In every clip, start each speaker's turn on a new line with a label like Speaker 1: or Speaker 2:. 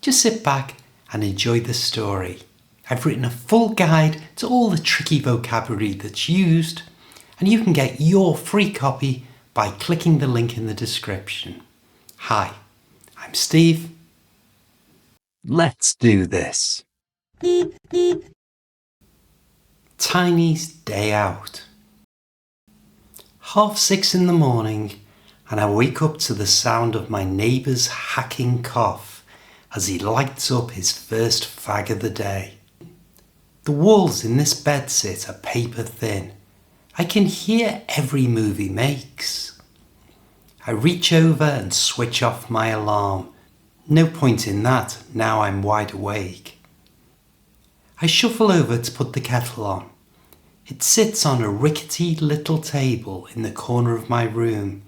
Speaker 1: Just sit back and enjoy the story. I've written a full guide to all the tricky vocabulary that's used, and you can get your free copy by clicking the link in the description. Hi, I'm Steve. Let's do this. Tiny's day out. 6:30 in the morning, and I wake up to the sound of my neighbour's hacking cough as he lights up his first fag of the day. The walls in this bedsit are paper thin. I can hear every move he makes. I reach over and switch off my alarm. No point in that, now I'm wide awake. I shuffle over to put the kettle on. It sits on a rickety little table in the corner of my room,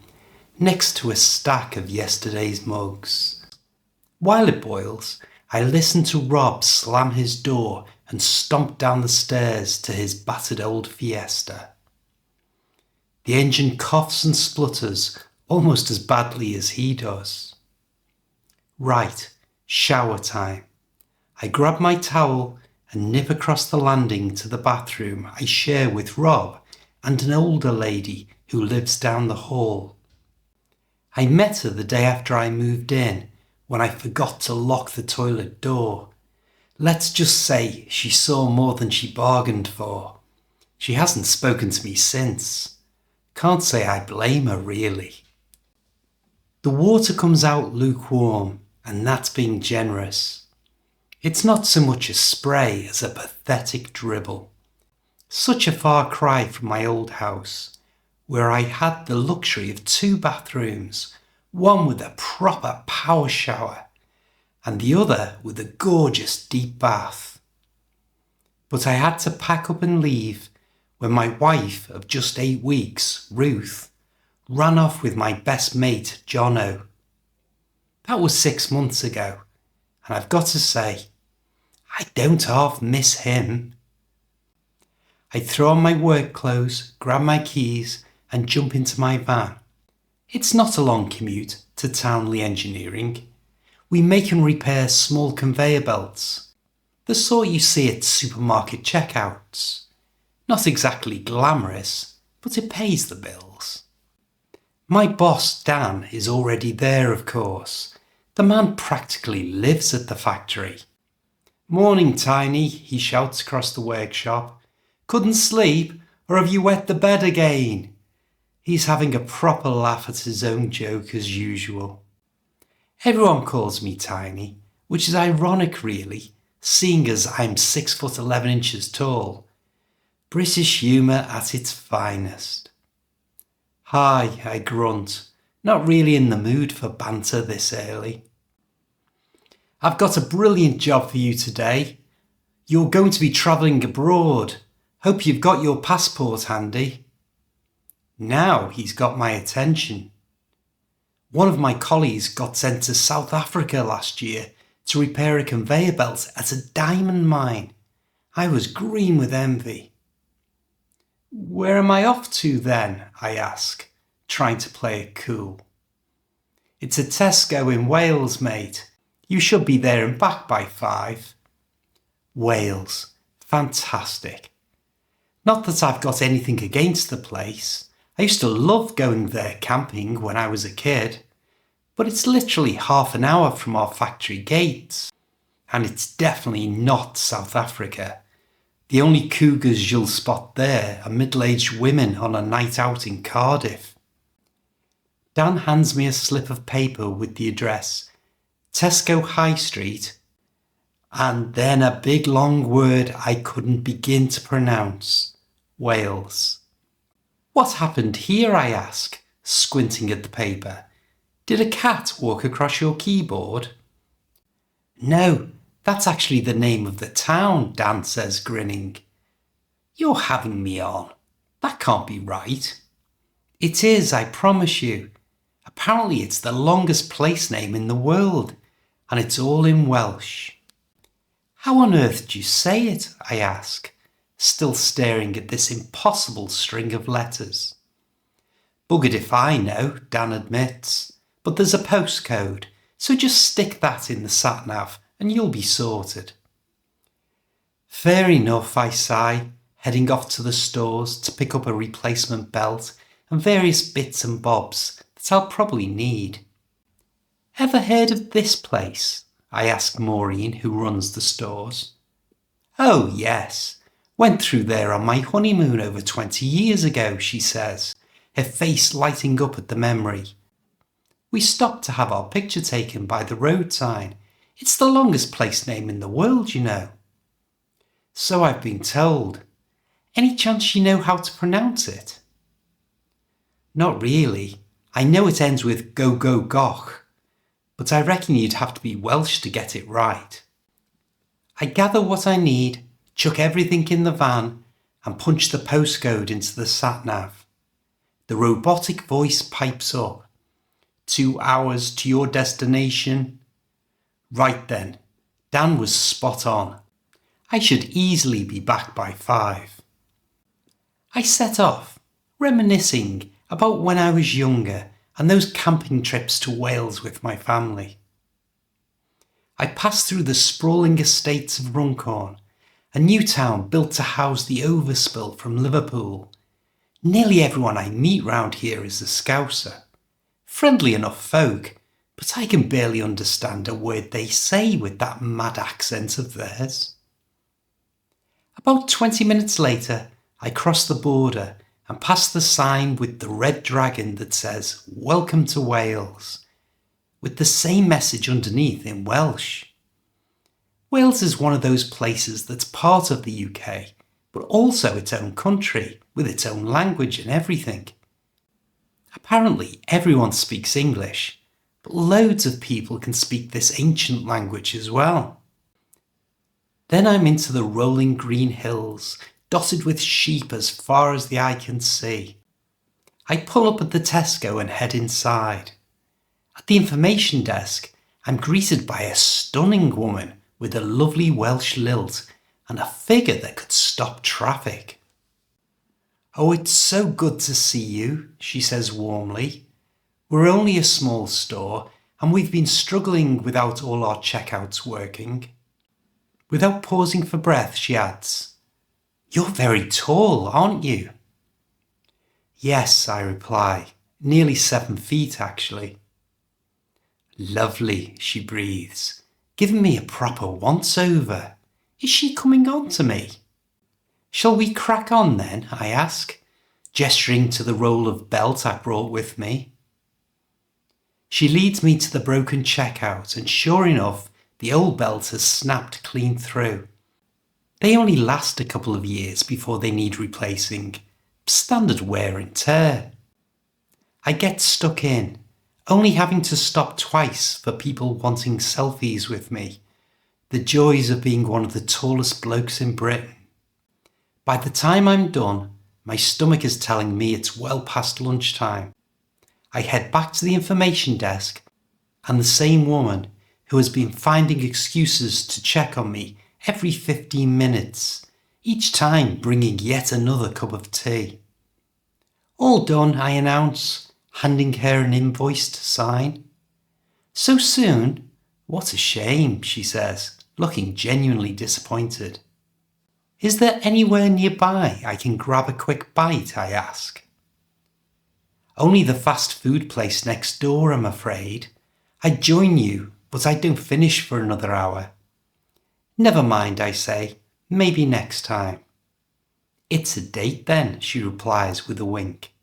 Speaker 1: next to a stack of yesterday's mugs. While it boils, I listen to Rob slam his door and stomp down the stairs to his battered old Fiesta. The engine coughs and splutters almost as badly as he does. Right, shower time. I grab my towel and nip across the landing to the bathroom I share with Rob and an older lady who lives down the hall. I met her the day after I moved in when I forgot to lock the toilet door. Let's just say she saw more than she bargained for. She hasn't spoken to me since. Can't say I blame her really. The water comes out lukewarm, and that's being generous. It's not so much a spray as a pathetic dribble. Such a far cry from my old house, where I had the luxury of 2 bathrooms, one with a proper power shower, and the other with a gorgeous deep bath. But I had to pack up and leave when my wife of just 8 weeks, Ruth, ran off with my best mate, Jono. That was 6 months ago, and I've got to say, I don't half miss him. I throw on my work clothes, grab my keys, and jump into my van. It's not a long commute to Townley Engineering. We make and repair small conveyor belts, the sort you see at supermarket checkouts. Not exactly glamorous, but it pays the bills. My boss, Dan, is already there, of course. The man practically lives at the factory. "Morning, Tiny," he shouts across the workshop. "Couldn't sleep, or have you wet the bed again?" He's having a proper laugh at his own joke as usual. Everyone calls me Tiny, which is ironic really, seeing as I'm 6'11" tall. British humour at its finest. "Hi," I grunt, not really in the mood for banter this early. "I've got a brilliant job for you today. You're going to be travelling abroad. Hope you've got your passport handy." Now he's got my attention. One of my colleagues got sent to South Africa last year to repair a conveyor belt at a diamond mine. I was green with envy. "Where am I off to then?" I ask, trying to play it cool. "It's a Tesco in Wales, mate. You should be there and back by 5. Wales. Fantastic. Not that I've got anything against the place. I used to love going there camping when I was a kid. But it's literally half an hour from our factory gates. And it's definitely not South Africa. The only cougars you'll spot there are middle-aged women on a night out in Cardiff." Dan hands me a slip of paper with the address, Tesco High Street, and then a big long word I couldn't begin to pronounce. Wales. "What happened here?" I ask, squinting at the paper. "Did a cat walk across your keyboard?" "No, that's actually the name of the town," Dan says, grinning. "You're having me on. That can't be right." "It is, I promise you. Apparently it's the longest place name in the world, and it's all in Welsh." "How on earth do you say it?" I ask, still staring at this impossible string of letters. "Buggered if I know," Dan admits, "but there's a postcode, so just stick that in the sat-nav and you'll be sorted. Fair enough, I sigh, heading off to the stores to pick up a replacement belt and various bits and bobs that I'll probably need. Ever heard of this place? I ask Maureen, who runs the stores. Oh, yes. Went through there on my honeymoon over 20 years ago, she says, her face lighting up at the memory. We stopped to have our picture taken by the road sign. It's the longest place name in the world, you know. So I've been told. Any chance you know how to pronounce it? Not really. I know it ends with go go goch, but I reckon you'd have to be Welsh to get it right. I gather what I need, chuck everything in the van, and punch the postcode into the sat-nav. The robotic voice pipes up. 2 hours to your destination. Right then, Dan was spot on. I should easily be back by 5. I set off, reminiscing about when I was younger and those camping trips to Wales with my family. I passed through the sprawling estates of Runcorn, a new town built to house the overspill from Liverpool. Nearly everyone I meet round here is a Scouser. Friendly enough folk, but I can barely understand a word they say with that mad accent of theirs. About 20 minutes later, I cross the border and pass the sign with the red dragon that says, "Welcome to Wales," with the same message underneath in Welsh. Wales is one of those places that's part of the UK, but also its own country, with its own language and everything. Apparently everyone speaks English, but loads of people can speak this ancient language as well. Then I'm into the rolling green hills, dotted with sheep as far as the eye can see. I pull up at the Tesco and head inside. At the information desk, I'm greeted by a stunning woman with a lovely Welsh lilt and a figure that could stop traffic. "Oh, it's so good to see you," she says warmly. "We're only a small store and we've been struggling without all our checkouts working." Without pausing for breath, she adds, "You're very tall, aren't you?" "Yes," I reply, "nearly 7 feet actually." "Lovely," she breathes, giving me a proper once-over. Is she coming on to me? "Shall we crack on then?" I ask, gesturing to the roll of belt I brought with me. She leads me to the broken checkout, and sure enough, the old belt has snapped clean through. They only last a couple of years before they need replacing. Standard wear and tear. I get stuck in, only having to stop twice for people wanting selfies with me. The joys of being one of the tallest blokes in Britain. By the time I'm done, my stomach is telling me it's well past lunchtime. I head back to the information desk, and the same woman, who has been finding excuses to check on me every 15 minutes, each time bringing yet another cup of tea. "All done," I announce, handing her an invoice to sign. "So soon? What a shame," she says, looking genuinely disappointed. "Is there anywhere nearby I can grab a quick bite?" I ask. "Only the fast food place next door, I'm afraid. I'd join you, but I don't finish for another hour." "Never mind," I say, "maybe next time." "It's a date then," she replies with a wink.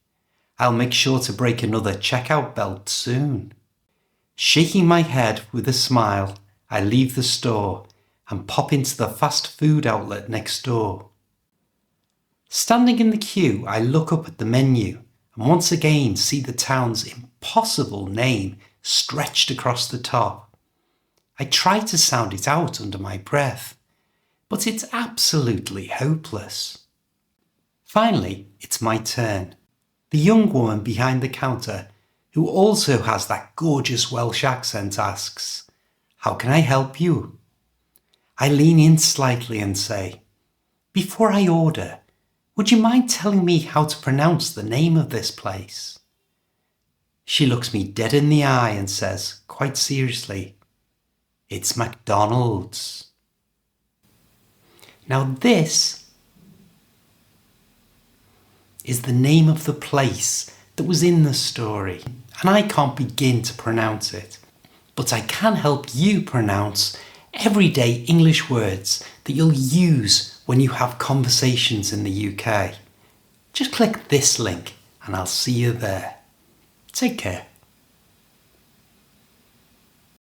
Speaker 1: "I'll make sure to break another checkout belt soon." Shaking my head with a smile, I leave the store and pop into the fast food outlet next door. Standing in the queue, I look up at the menu and once again see the town's impossible name stretched across the top. I try to sound it out under my breath, but it's absolutely hopeless. Finally, it's my turn. The young woman behind the counter, who also has that gorgeous Welsh accent, asks, "How can I help you?" I lean in slightly and say, "Before I order, would you mind telling me how to pronounce the name of this place?" She looks me dead in the eye and says, quite seriously, It's McDonald's. Now this is the name of the place that was in the story, and I can't begin to pronounce it, but I can help you pronounce everyday English words that you'll use when you have conversations in the UK. Just click this link and I'll see you there. Take care.